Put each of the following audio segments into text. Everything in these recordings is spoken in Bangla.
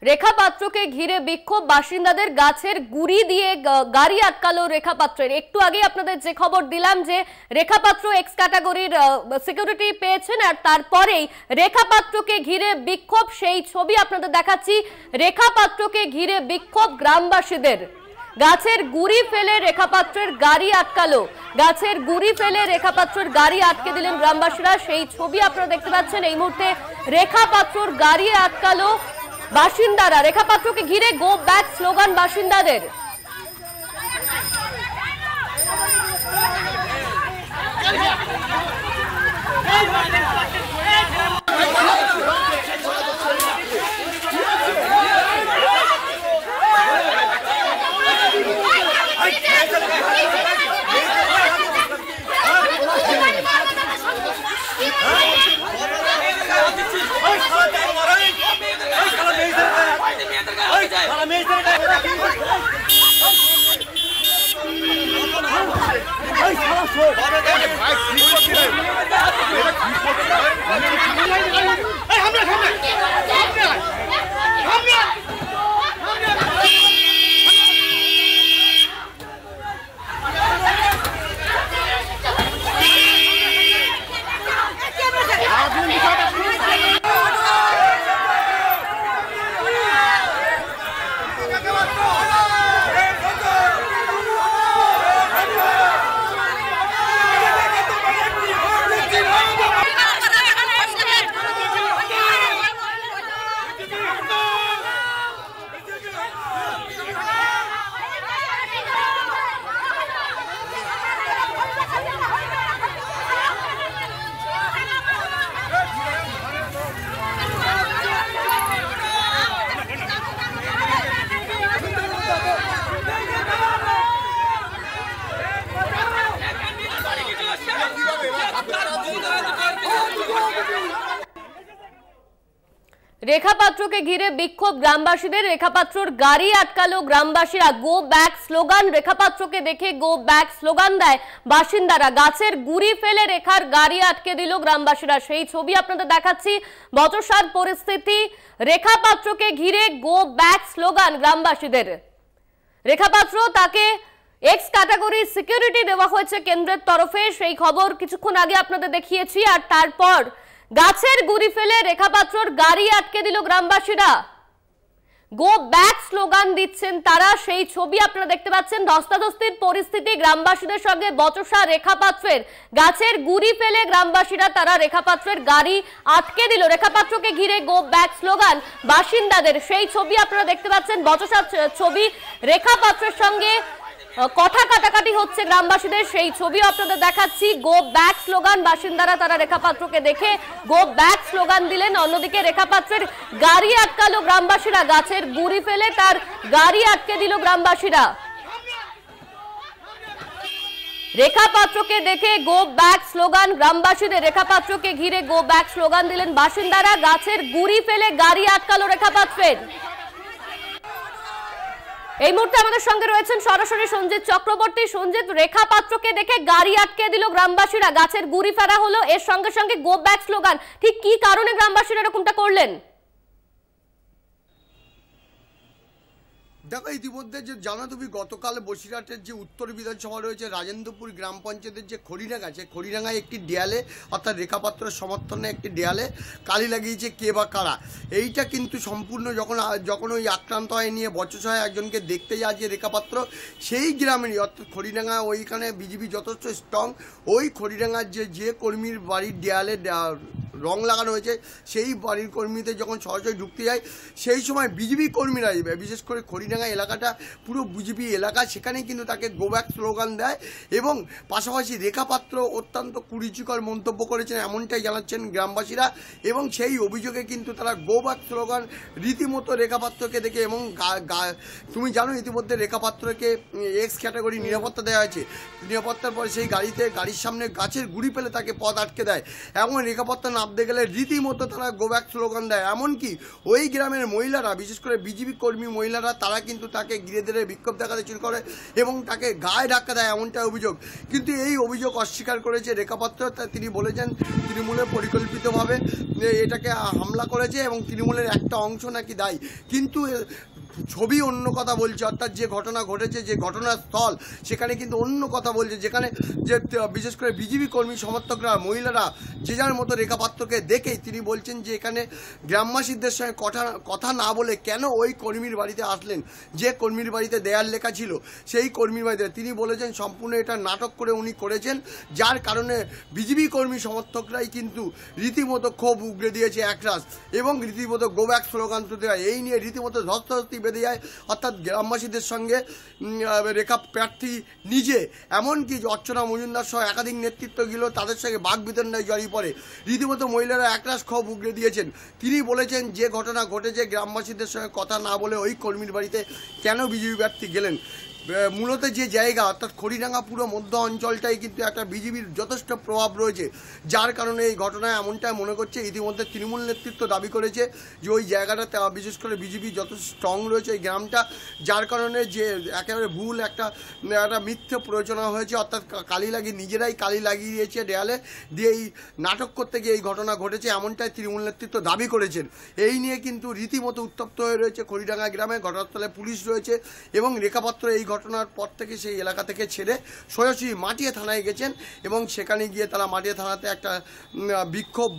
রেখা পাত্রকে ঘিরে বিক্ষোভ বাসিন্দাদের, গাছের গুড়ি দিয়ে গাড়ি আটকালো রেখা পাত্রের। একটু আগে আপনাদের যে খবর দিলাম যে রেখা পাত্র এক্স ক্যাটাগরির সিকিউরিটি পেয়েছেন, আর তারপরেই রেখা পাত্রকে ঘিরে বিক্ষোভ, সেই ছবি আপনাদের দেখাচ্ছি। রেখা পাত্রকে ঘিরে বিক্ষোভ গ্রামবাসীদের, গাছের গুড়ি ফেলে রেখা পাত্রের গাড়ি আটকালো, গাছের গুড়ি ফেলে রেখা পাত্রের গাড়ি আটকে দিলেন গ্রামবাসীরা, সেই ছবি আপনারা দেখতে পাচ্ছেন। এই মুহূর্তে রেখা পাত্রর গাড়ি আটকালো বাসিন্দারা, রেখা পাত্রকে ঘিরে গো ব্যাক স্লোগান বাসিন্দাদের। রেখা পাত্রকে ঘিরে বিক্ষোভ গ্রামবাসীদের, রেখা পাত্রর গাড়ি আটকালো গ্রামবাসীরা, গো ব্যাক স্লোগান, রেখা পাত্রকে দেখে গো ব্যাক স্লোগান দেয় বাসিন্দারা, গাছের গুড়ি ফেলে রেখার গাড়ি আটকে দিল গ্রামবাসীরা, সেই ছবি আপনাদের দেখাচ্ছি। বচসার পরিস্থিতি, রেখা পাত্রকে ঘিরে গো ব্যাক স্লোগান গ্রামবাসীদের। রেখা পাত্র, তাকে এক্স ক্যাটাগরি সিকিউরিটি দেওয়া হয়েছে কেন্দ্রের তরফে, সেই খবর কিছুক্ষণ আগে আপনাদের দেখিয়েছি। আর তারপর গাছের গুড়ি ফেলে রেখা পাত্রর গাড়ি আটকে দিল গ্রামবাসীরা, গো ব্যাক স্লোগান দিচ্ছেন তারা, সেই ছবি আপনারা দেখতে পাচ্ছেন। ধস্তাধস্তির পরিস্থিতি গ্রামবাসীদের সঙ্গে বচসা রেখা পাত্রের, গাছের গুড়ি ফেলে গ্রামবাসীরা তারা রেখা পাত্রের গাড়ি আটকে দিল, রেখা পাত্রকে ঘিরে গো ব্যাক স্লোগান বাসিন্দাদের, সেই ছবি আপনারা দেখতে পাচ্ছেন। বচসার ছবি, রেখা পাত্রের সঙ্গে কথা কাটাকাটি হচ্ছে গ্রামবাসীদের, সেই ছবি আপনাদের দেখাচ্ছি। গো ব্যাক স্লোগান বাসিন্দারা, তারা রেখা পাত্রকে দেখে গো ব্যাক স্লোগান দিলেন। অন্যদিকে রেখা পাত্রের গাড়ি আটকালো গ্রামবাসীরা, গাছের গুড়ি ফেলে তার গাড়ি আটকে দিল গ্রামবাসীরা। রেখা পাত্রকে দেখে গো ব্যাক স্লোগান গ্রামবাসীদের, রেখা পাত্রকে ঘিরে গো ব্যাক স্লোগান দিলেন বাসিন্দারা, গাছের গুড়ি ফেলে গাড়ি আটকালো রেখা পাত্রের। এই মুহূর্তে আমাদের সঙ্গে রয়েছেন সরাসরি সঞ্জিত চক্রবর্তী। সঞ্জিত, রেখা পাত্রকে দেখে গাড়ি আটকে দিল গ্রামবাসীরা, গাছের গুড়ি ফেরা হলো, এর সঙ্গে সঙ্গে গো ব্যাক স্লোগান, ঠিক কি কারণে গ্রামবাসীরা এরকমটা করলেন? দেখো, ইতিমধ্যে যে জানো তুমি, গতকাল বসিরহাটের যে উত্তর বিধানসভা রয়েছে রাজেন্দ্রপুর গ্রাম পঞ্চায়েতের যে খড়িডাঙ্গা, সেই খড়িডাঙ্গায় একটি দেয়ালে, অর্থাৎ রেখাপাত্রের সমর্থনে একটি দেয়ালে কালি লাগিয়েছে কে বা কারা। এইটা কিন্তু সম্পূর্ণ যখন ওই আক্রান্ত হয় নিয়ে বচসায় একজনকে দেখতে যায় যে রেখাপাত্র, সেই গ্রামেরই, অর্থাৎ খড়িডাঙ্গা, ওইখানে বিজেপি যথেষ্ট স্ট্রং, ওই খড়িডাঙ্গার যে কর্মীর বাড়ির দেয়ালে রং লাগানো হয়েছে, সেই বাড়ির কর্মীদের যখন সরাসরি ঢুকতে যায়, সেই সময় বিজেপি কর্মীরা, বিশেষ করে খড়িডাঙ্গা এলাকাটা পুরো বিজেপি এলাকা, সেখানেই কিন্তু তাকে গো ব্যাক স্লোগান দেয়। এবং পাশাপাশি রেখাপাত্র অত্যন্ত কুরুচিকর মন্তব্য করেছেন, এমনটাই জানাচ্ছেন গ্রামবাসীরা। এবং সেই অভিযোগে কিন্তু তারা গো ব্যাক স্লোগান রীতিমতো রেখাপাত্রকে দেখে, এবং তুমি জানো ইতিমধ্যে রেখাপাত্রকে এক্স ক্যাটাগরি নিরাপত্তা দেওয়া হয়েছে। নিরাপত্তার পরে সেই গাড়ির সামনে গাছের গুড়ি ফেলে তাকে পথ আটকে দেয়, এবং রেখাপাত্র না নামতে গেলে রীতিমতো তারা গো ব্যাক স্লোগান দেয়। এমনকি ওই গ্রামের মহিলারা, বিশেষ করে বিজেপি কর্মী মহিলারা, তারা কিন্তু তাকে ঘিরে ধরে বিক্ষোভ দেখাতে শুরু করে এবং তাকে গায়ে ধাক্কা দেয়, এমনটা অভিযোগ। কিন্তু এই অভিযোগ অস্বীকার করেছে রেখা পাত্র। তিনি বলেছেন তৃণমূলের পরিকল্পিতভাবে এটাকে হামলা করেছে এবং তৃণমূলের একটা অংশ নাকি দায়ী। কিন্তু ছবি অন্য কথা বলছে, অর্থাৎ যে ঘটনা ঘটেছে, যে ঘটনাস্থল, সেখানে কিন্তু অন্য কথা বলছে, যেখানে যে বিশেষ করে বিজেপি কর্মী সমর্থকরা, মহিলারা যে যার মতো রেখা পাত্রকে দেখেই তিনি বলছেন যে এখানে গ্রামবাসীদের সঙ্গে কথা না বলে কেন ওই কর্মীর বাড়িতে আসলেন, যে কর্মীর বাড়িতে দেয়াল লেখা ছিল সেই কর্মীর বাড়িতে। তিনি বলেছেন সম্পূর্ণ এটা নাটক করে উনি করেছেন, যার কারণে বিজেপি কর্মী সমর্থকরাই কিন্তু রীতিমতো ক্ষোভ উগড়ে দিয়েছে একরাশ এবং রীতিমতো গো ব্যাক স্লোগান তুলতে হয়। এই নিয়ে রীতিমতো ধস্তাধস্তি বেঁধে যায়, অর্থাৎ গ্রামবাসীদের সঙ্গে রেখা প্রার্থী নিজে, এমনকি অর্চনা মজুমদার সহ একাধিক নেতৃত্ব গেল, তাদের সঙ্গে বাকবিতণ্ডায় জড়িয়ে পড়ে। রীতিমতো মহিলারা একরাশ ক্ষোভ উগড়ে দিয়েছেন। তিনি বলেছেন যে ঘটনা ঘটেছে, গ্রামবাসীদের সঙ্গে কথা না বলে ওই কর্মীর বাড়িতে কেন বিজেপি প্রার্থী গেলেন। মূলত যে জায়গা, অর্থাৎ খড়িডাঙ্গা পুরো মধ্য অঞ্চলটাই কিন্তু একটা বিজেপির যথেষ্ট প্রভাব রয়েছে, যার কারণে এই ঘটনায় এমনটাই মনে করছে। ইতিমধ্যে তৃণমূল নেতৃত্ব দাবি করেছে যে ওই জায়গাটাতে বিশেষ করে বিজেপি যথেষ্ট স্ট্রং রয়েছে এই গ্রামটা, যার কারণে যে একেবারে ভুল একটা মিথ্যে প্ররোচনা হয়েছে, অর্থাৎ কালি লাগিয়ে নিজেরাই কালি লাগিয়ে দিয়েছে দেয়ালে দিয়ে এই নাটক করতে গিয়ে এই ঘটনা ঘটেছে, এমনটাই তৃণমূল নেতৃত্ব দাবি করেছেন। এই নিয়ে কিন্তু রীতিমতো উত্তপ্ত হয়ে রয়েছে খড়িডাঙ্গা গ্রামে। ঘটনাস্থলে পুলিশ রয়েছে এবং রেখাপাত্র এই ঘটনার পর থেকে সেই এলাকা থেকে ছেড়ে সোজাসুজি মাটিয়া থানায় গেছেন এবং সেখানে গিয়ে তারা মাটিয়া থানাতে একটা বিক্ষোভ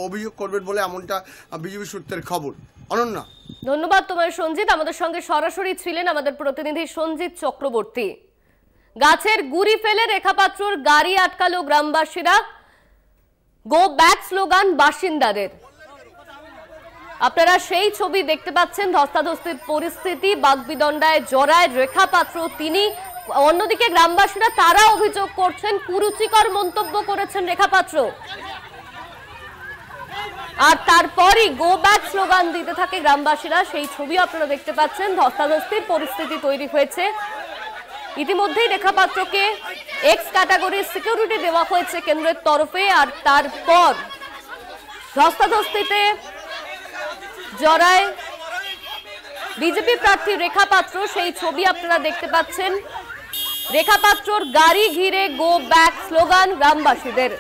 অভিযোগ করবেন বলে এমনটা বিজেপি সূত্রের খবর। অনন্যা, ধন্যবাদ তোমার সঞ্জিত। আমাদের সঙ্গে সরাসরি ছিলেন আমাদের প্রতিনিধি সঞ্জিত চক্রবর্তী। গাছের গুড়ি ফেলে রেখাপাত্রর গাড়ি আটকালো গ্রামবাসীরা, গো ব্যাক স্লোগান বাসিন্দাদের। আপনারা সেই ছবি দেখতে পাচ্ছেন, ধস্তাধস্তির পরিস্থিতি, বাগবিদণ্ডায় জড়ায় রেখা পাত্র তিনি। অন্যদিকে গ্রামবাসীরা তারা অভিযোগ করছেন কুরুচিকর মন্তব্য করেছেন রেখা পাত্র, আর তারপরই গো ব্যাক স্লোগান দিতে থাকে গ্রামবাসীরা। সেই ছবি আপনারা দেখতে পাচ্ছেন, ধস্তাধস্তির পরিস্থিতি তৈরি হয়েছে। ইতিমধ্যেই রেখা পাত্রকে এক্স ক্যাটাগরির সিকিউরিটি দেওয়া হয়েছে কেন্দ্রের তরফে, আর তারপর ধস্তাধস্তিতে জড়ায় বিজেপি প্রার্থী রেখা পাত্র। সেই ছবি আপনারা দেখতে পাচ্ছেন, রেখা পাত্রর গাড়ি ঘিরে গো ব্যাক স্লোগান গ্রামবাসীদের।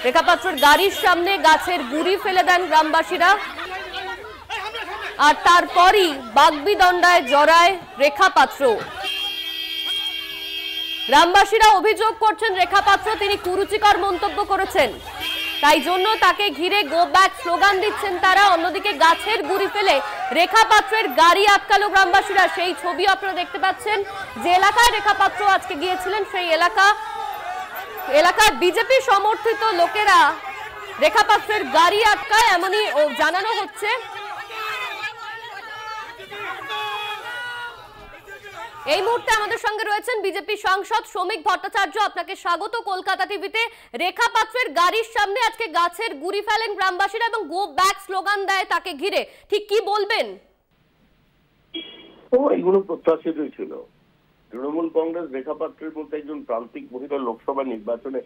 রেখা পাত্রর গাড়ির সামনে গাছের গুড়ি ফেলে দেন গ্রামবাসীরা, আর তারপরই বাগবিদণ্ডায় জড়ায় রেখা পাত্র। গ্রামবাসীরা অভিযোগ করছেন রেখা পাত্র তিনি কুরুচিকর মন্তব্য করেছেন, তাই জন্য তাকে ঘিরে গো ব্যাক স্লোগান দিচ্ছেন তারা। অন্যদিকে গাছের গুড়ি ফেলে রেখা পাত্রের গাড়ি আটকালো গ্রামবাসীরা। সেই ছবি আপনারা দেখতে পাচ্ছেন। যে এলাকায় রেখা পাত্র আজকে গিয়েছিলেন সেই এলাকার বিজেপি সমর্থিত লোকেরা রেখা পাত্রের গাড়ি আটকায়, এমনই জানানো হচ্ছে। এই মুহূর্তে আমাদের সঙ্গে রয়েছেন বিজেপি সাংসদ শ্রমিক ভট্টাচার্য। আপনাকে স্বাগত কলকাতা টিভিতে। রেখা পাত্রের গাড়ির সামনে আজকে গাছের গুড়ি ফেলেন গ্রামবাসীরা এবং গো ব্যাক স্লোগান দেয় তাকে ঘিরে, ঠিক কি বলবেন? এগুলো প্রত্যাশিতই ছিল। তৃণমূল কংগ্রেস রেখা পাত্রের মধ্যে একজন প্রান্তিক মহিলা লোকসভা নির্বাচনে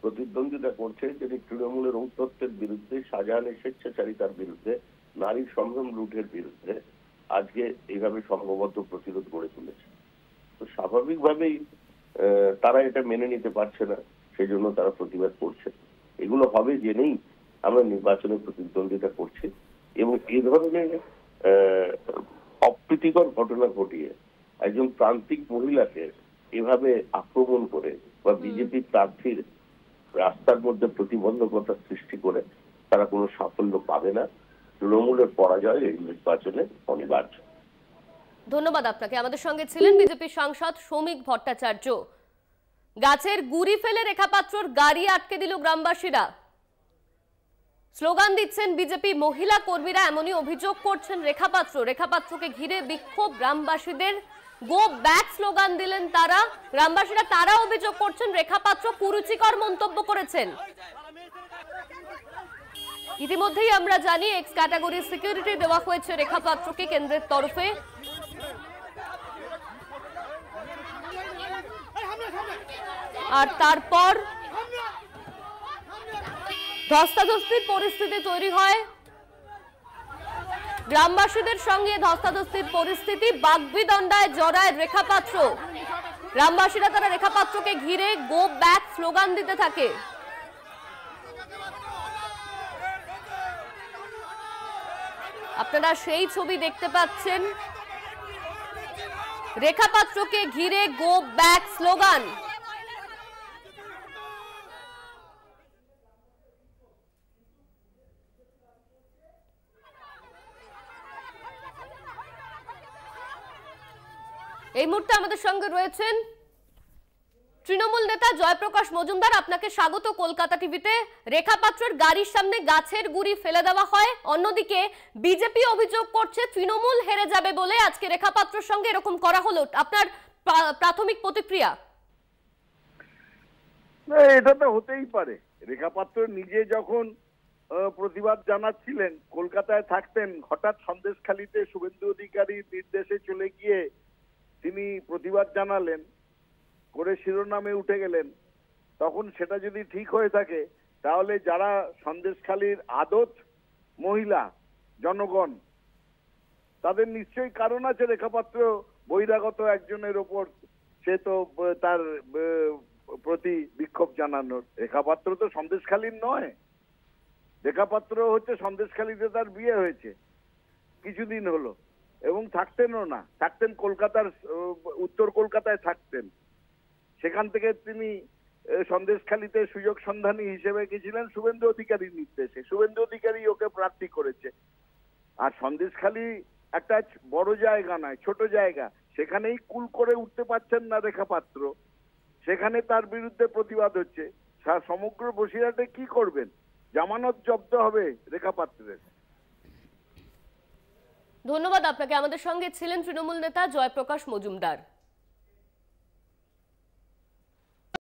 প্রতিদ্বন্দ্বিতা করছে, যিনি তৃণমূলের ঔদ্ধত্যের বিরুদ্ধে, শাহজাহানের স্বেচ্ছাচারিতার বিরুদ্ধে, নারীর সংগ্রাম রুটের বিরুদ্ধে আজকে এইভাবে সংঘবদ্ধ প্রতিরোধ গড়ে তুলেছে। তো স্বাভাবিকভাবেই তারা এটা মেনে নিতে পারছে না, সেই জন্য তারা প্রতিবাদ করছে। এগুলো হবে জেনেই আমরা নির্বাচনে প্রতিদ্বন্দ্বিতা করছি এবং এই ধরনের অপ্রীতিকর ঘটনা ঘটিয়ে একজন প্রান্তিক মহিলাকে এভাবে আক্রমণ করে বা বিজেপি প্রার্থীর রাস্তার মধ্যে প্রতিবন্ধকতা সৃষ্টি করে তারা কোনো সাফল্য পাবে না। তৃণমূলের পরাজয় এই নির্বাচনে অনিবার্য। ধন্যবাদ আপনাকে। আমাদের সঙ্গে ছিলেন বিজেপি সাংসদ শ্রমিক ভট্টাচার্য। গাছের গুড়ি ফেলে রেখা পাত্রর গাড়ি আটকে দিল গ্রামবাসীরা, স্লোগান দিচ্ছেন বিজেপি মহিলা কর্মীরা, এমনই অভিযোগ করছেন রেখা পাত্র। রেখা পাত্রকে ঘিরে বিক্ষোভ গ্রামবাসীদের, গো ব্যাক স্লোগান দিলেন তারা। গ্রামবাসীরা তারা অভিযোগ করছেন রেখা পাত্র কুরুচিকর মন্তব্য করেছেন। ইতিমধ্যেই আমরা জানি এক্স ক্যাটাগরির সিকিউরিটি দেওয়া হয়েছে রেখা পাত্রকে কেন্দ্রের তরফে। আর তারপর ধস্তাধস্তির পরিস্থিতি তৈরি হয়, গ্রামবাসীদের সঙ্গে ধস্তাধস্তির পরিস্থিতি, বাগবিদণ্ডায় জড়ায় রেখা পাত্র। গ্রামবাসীরা তারা রেখা পাত্রকে ঘিরে গো ব্যাক স্লোগান দিতে থাকে। আপনারা সেই ছবি দেখতে পাচ্ছেন, রেখা পাত্রকে ঘিরে গো ব্যাক স্লোগান। এই মুহূর্তে আমাদের সঙ্গে রয়েছেন তৃণমূল নেতা জয়প্রকাশ মজুমদার। আপনাকে স্বাগত কলকাতা টিভিতে। রেখা পাত্রের গাড়ির সামনে গাছের গুড়ি ফেলে দেওয়া হয়, অন্যদিকে বিজেপি অভিযোগ করছে তৃণমূল হেরে যাবে বলে আজকে রেখা পাত্রের সঙ্গে এরকম করা হলো। আপনার প্রাথমিক প্রতিক্রিয়া? এটা তো হতেই পারে। রেখা পাত্র নিজে যখন প্রতিবাদ জানাচ্ছিলেন, কলকাতায় থাকতেন, হঠাৎ সন্দেশখালীতে শুভেন্দু অধিকারীর নির্দেশে চলে গিয়ে তিনি প্রতিবাদ জানালেন, করে শিরোনামে উঠে গেলেন। তখন সেটা যদি ঠিক হয়ে থাকে তাহলে যারা সন্দেশখালীর আদত মহিলা জনগণ, তাদের নিশ্চয়ই কারণ আছে রেখাপাত্র বহিরাগত একজনের ওপর সে তো তার প্রতি বিক্ষোভ জানানোর। রেখাপাত্র তো সন্দেশখালীর নয়, রেখাপাত্র হচ্ছে সন্দেশখালীতে তার বিয়ে হয়েছে কিছুদিন হলো, এবং থাকতেনও না, থাকতেন কলকাতার উত্তর কলকাতায় থাকতেন। সেখান থেকে তিনি সন্দেশখালীতে সুযোগ সন্ধানী হিসেবে গেছিলেন শুভেন্দু অধিকারীর নির্দেশে। শুভেন্দু অধিকারী ওকে প্রার্থী করেছে। আর সন্দেশখালী একটা বড় জায়গা নয়, ছোট জায়গা, সেখানেই কুল করে উঠতে পারছেন না রেখাপাত্র, সেখানে তার বিরুদ্ধে প্রতিবাদ হচ্ছে। সমগ্র বসিরহাটে কি করবেন? জামানত জব্দ হবে রেখাপাত্রের। ধন্যবাদ আপনাকে। আমাদের সঙ্গে ছিলেন তৃণমূল নেতা জয়প্রকাশ মজুমদার।